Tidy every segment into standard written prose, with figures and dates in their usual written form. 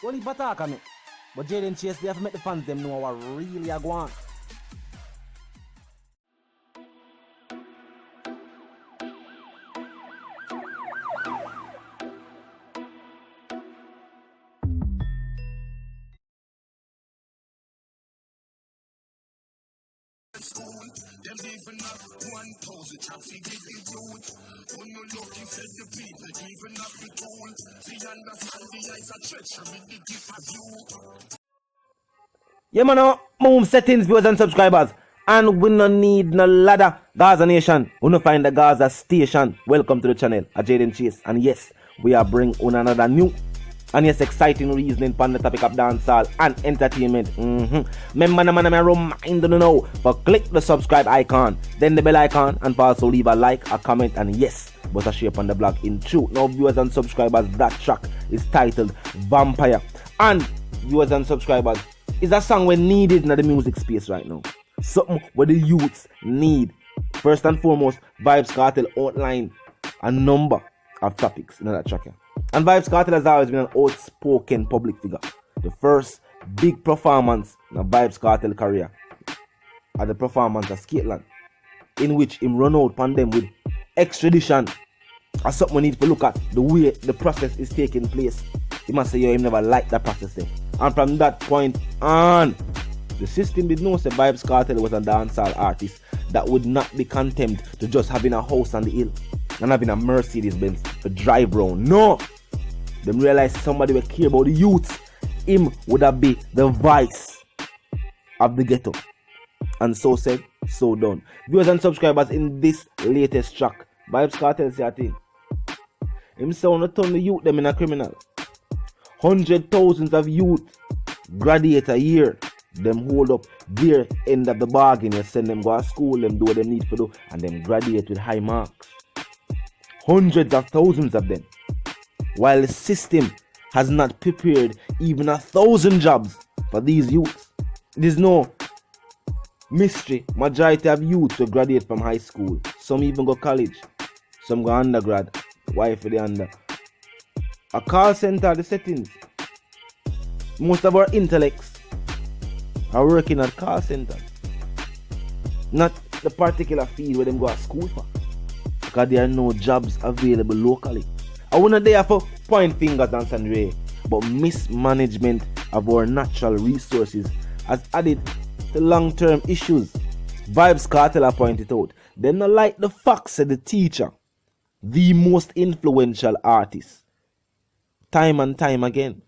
Only attack on me. But Jayden Chase, they have to make the fans them know what really are going on. Them even up 1,000 chaps, he give the youth. When you look, he said the people, even up the tool. See, understand the eyes are treachery, the gift of you. Yeah, man, move settings, viewers and subscribers. And we no need no ladder. Gaza Nation, we no find the Gaza Station. Welcome to the channel, Jayden Chase. And yes, we are bringing on another new and yes, exciting reasoning on the topic of dancehall and entertainment. Remember, I remind you now, but click the subscribe icon, then the bell icon, and also leave a like, a comment, and yes, but a share on the blog in truth. Now, viewers and subscribers, that track is titled Vampire. And viewers and subscribers, it's a song we needed in the music space right now. Something where the youths need. First and foremost, Vybz Kartel outlined a number of topics in that track. And Vybz Kartel has always been an outspoken public figure. The first big performance in a Vybz Kartel career at the performance at Skateland, in which him run out on them with extradition. As something we need to look at the way the process is taking place. He must say, yo, him never liked that process there. And from that point on, the system did know that Vybz Kartel was a dancehall artist that would not be content to just having a house on the hill and having a Mercedes Benz to drive round. No! Them realize somebody will care about the youths. Him would have been the vice of the ghetto. And so said, so done. Viewers and subscribers, in this latest track, Vybz Kartel say a thing. Him sound to turn the youth them in a criminal. 100,000 of youth graduate a year. Them hold up their end of the bargain. You send them go to school, them do what they need to do, and them graduate with high marks. Hundreds of thousands of them. While the system has not prepared even 1,000 jobs for these youths. It is no mystery. Majority of youths will graduate from high school. Some even go college. Some go undergrad. Why for the under? A call center, the settings. Most of our intellects are working at call centers. Not the particular field where them go to school for. Because there are no jobs available locally. I wouldn't there for point fingers and Sandre, but mismanagement of our natural resources has added to long-term issues. Vybz Kartel pointed out. They not like the fact that the teacher, the most influential artist, time and time again,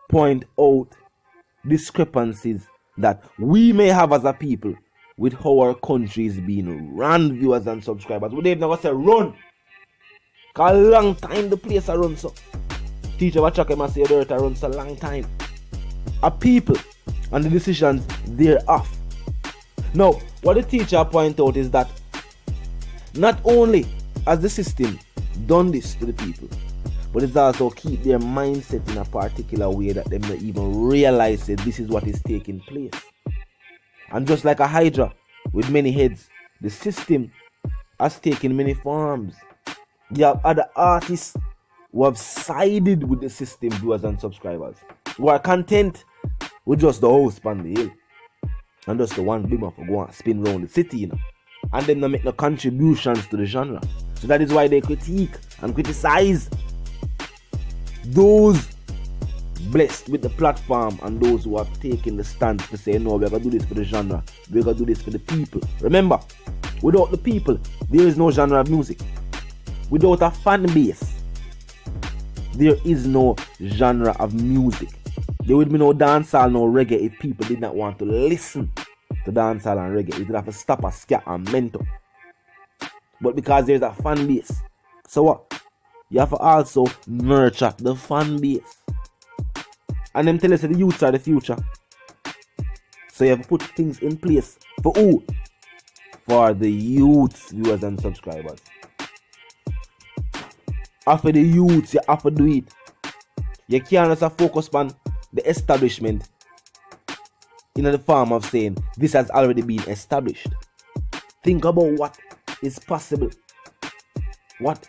point out discrepancies that we may have as a people with how our country is being run, viewers and subscribers. We never say run. Cause a long time the place I run so. Teacher what check him and say dirt I run so long time. A people and the decisions thereof. Now, what the teacher point out is that not only has the system done this to the people, but it's also keep their mindset in a particular way that they don't even realize that this is what is taking place. And just like a hydra with many heads, the system has taken many forms. You have other artists who have sided with the system, viewers and subscribers, who are content with just the house on the hill and just the one big for go and spin around the city, you know, and then they make no contributions to the genre. So that is why they critique and criticize those blessed with the platform and those who have taken the stance to say, no, we're going to do this for the genre, we're going to do this for the people. Remember, without the people, there is no genre of music. Without a fan base, there is no genre of music. There would be no dancehall, no reggae if people did not want to listen to dancehall and reggae. You would have to stop a scat and mentor. But because there's a fan base, so what? You have to also nurture the fan base. And them tell us that the youths are the future. So you have to put things in place. For who? For the youths, viewers and subscribers. After the youths, you have to do it. You can't just focus on the establishment in the form of saying this has already been established. Think about what is possible. What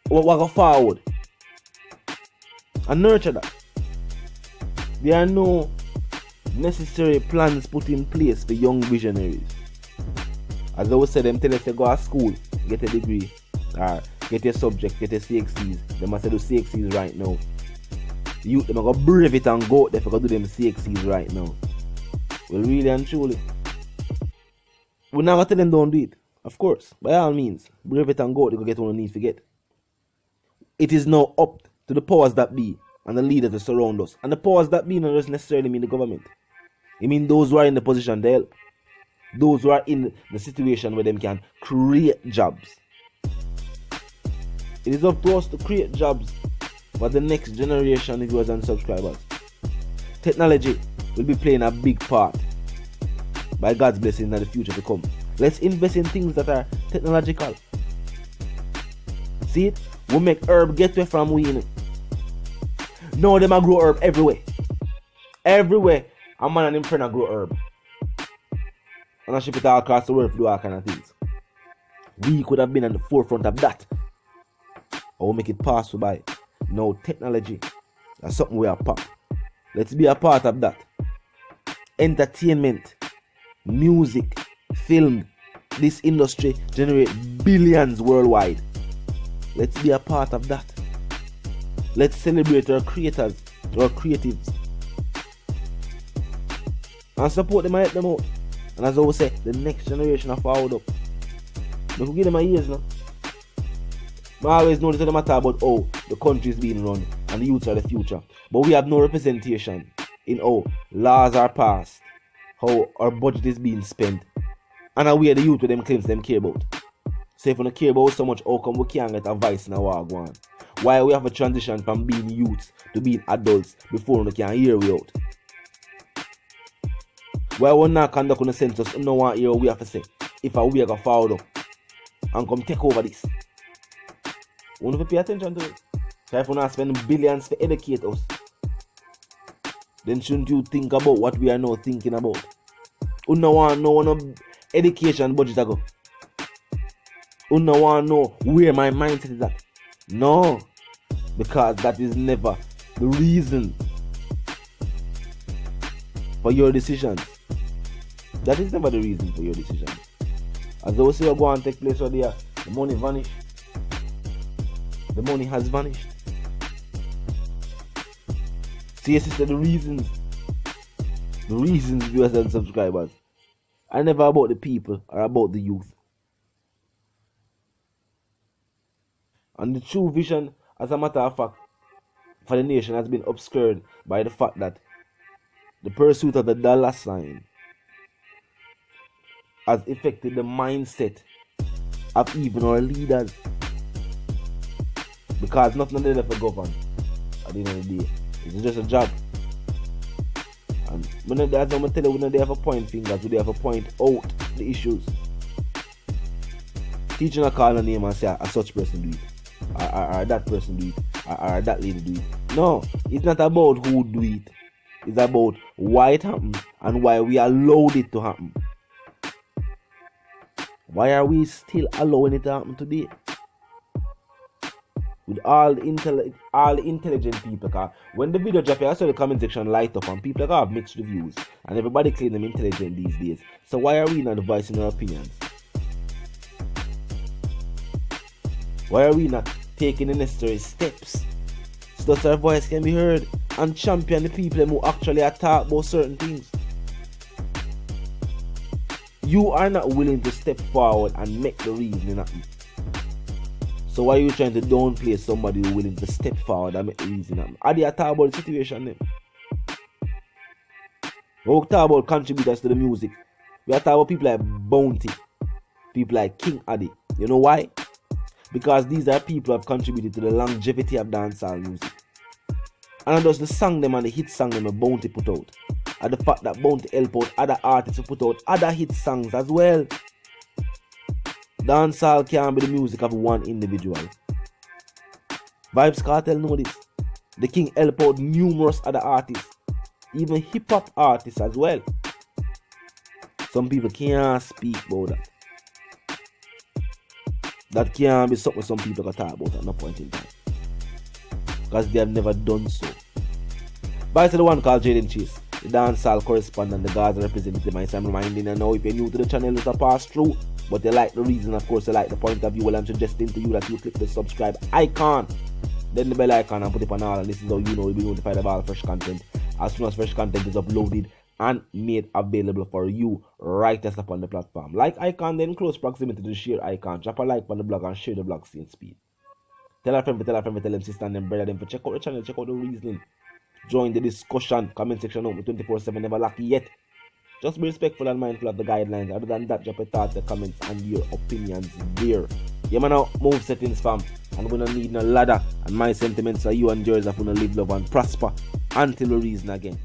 go forward. And nurture that. There are no necessary plans put in place for young visionaries. As I always say, them tell us to go to school, get a degree, or get a subject, get a CXCs. They must do CXCs right now. The youth, they must go brave it and go out there for do them CXCs right now. Well, really and truly, we never tell them don't do it. Of course, by all means, brave it and go out there to get what you need to get. It is now up to the powers that be and the leaders that surround us. And the powers that be don't just necessarily mean the government. It means those who are in the position to help. Those who are in the situation where they can create jobs. It is up to us to create jobs for the next generation of viewers and subscribers. Technology will be playing a big part by God's blessing in the future to come. Let's invest in things that are technological. See it? We make herb get away from we in it. Now them a grow herb everywhere. Everywhere a man and him friend a grow herb. And I ship it all across the world to do all kind of things. We could have been on the forefront of that. Or we'll make it possible by now technology. That's something we are part. Let's be a part of that. Entertainment, music, film. This industry generates billions worldwide. Let's be a part of that. Let's celebrate our creators, our creatives. And support them and help them out. And as I always say, the next generation are forward up. We could give them a years now. I always notice that they matter about how the country is being run and the youths are the future. But we have no representation in how laws are passed, how our budget is being spent, and how we are the youth with them claims them care about. So if we don't care about so much, how come we can't get a voice in our war? Why we have a transition from being youths to being adults before we can hear we out? Why we not conduct on the census and no one hear what we have to say? If we are going to forward up and come take over this. We need to pay attention to it. So if we not spend billions to educate us, then shouldn't you think about what we are now thinking about? We don't want to know no education budget to go. We don't want to know where my mindset is at. No, because that is never the reason for your decisions. That is never the reason for your decisions. As those who are going to take place over there, the money vanished. The money has vanished. See, sister, the reasons, viewers and subscribers, are never about the people or about the youth. And the true vision, as a matter of fact, for the nation has been obscured by the fact that the pursuit of the dollar sign has affected the mindset of even our leaders. Because nothing of them ever govern at the end of the day. It's just a job. And when they have to tell you, when they have to point fingers, they have to point out the issues. Teaching a call a name and say, a such person do it. Or that person do it. Or that lady do it. No, it's not about who do it. It's about why it happened and why we allowed it to happen. Why are we still allowing it to happen today? With all the intelligent people, because when the video dropped, I saw the comment section light up and people have mixed reviews and everybody claim them intelligent these days. So why are we not voicing our opinions? Why are we not taking the necessary steps so that our voice can be heard and champion the people who actually talk about certain things? You are not willing to step forward and make the reasoning happen. So why are you trying to downplay somebody who is willing to step forward and make the reason happen? Are they talk about the situation then? We talk about contributors to the music. We are talking about people like Bounty, people like King Addy. You know why? Because these are people who have contributed to the longevity of dancehall music. And just the song them and the hit song them a Bounty put out. And the fact that Bounty help out other artists to put out other hit songs as well. Dancehall can't be the music of one individual. Vybz Kartel know this. The King help out numerous other artists. Even hip-hop artists as well. Some people can't speak about that. That can't be something some people can talk about at no point in time. Because they have never done so. Vice to the one called Jayden Chase, the dancehall correspondent, the Gaza representative. I'm reminding you now, if you're new to the channel, it's a pass through. But you like the reason, of course, you like the point of view. Well, I'm suggesting to you that you click the subscribe icon, then the bell icon, and put it on all. And this is how you know you'll be notified of all fresh content as soon as fresh content is uploaded and made available for you right as upon the platform. Like icon, then close proximity to the share icon. Drop a like on the blog and share the blog same speed. Tell a friend, tell them sister and them brother them for check out the channel, check out the reasoning. Join the discussion, comment section open 24/7, never lucky yet. Just be respectful and mindful of the guidelines. Other than that, drop a thought, the comments and your opinions there. Yeah man, now move settings fam. And we don't need no ladder. And my sentiments are you and yours are gonna live, love and prosper until we reason again.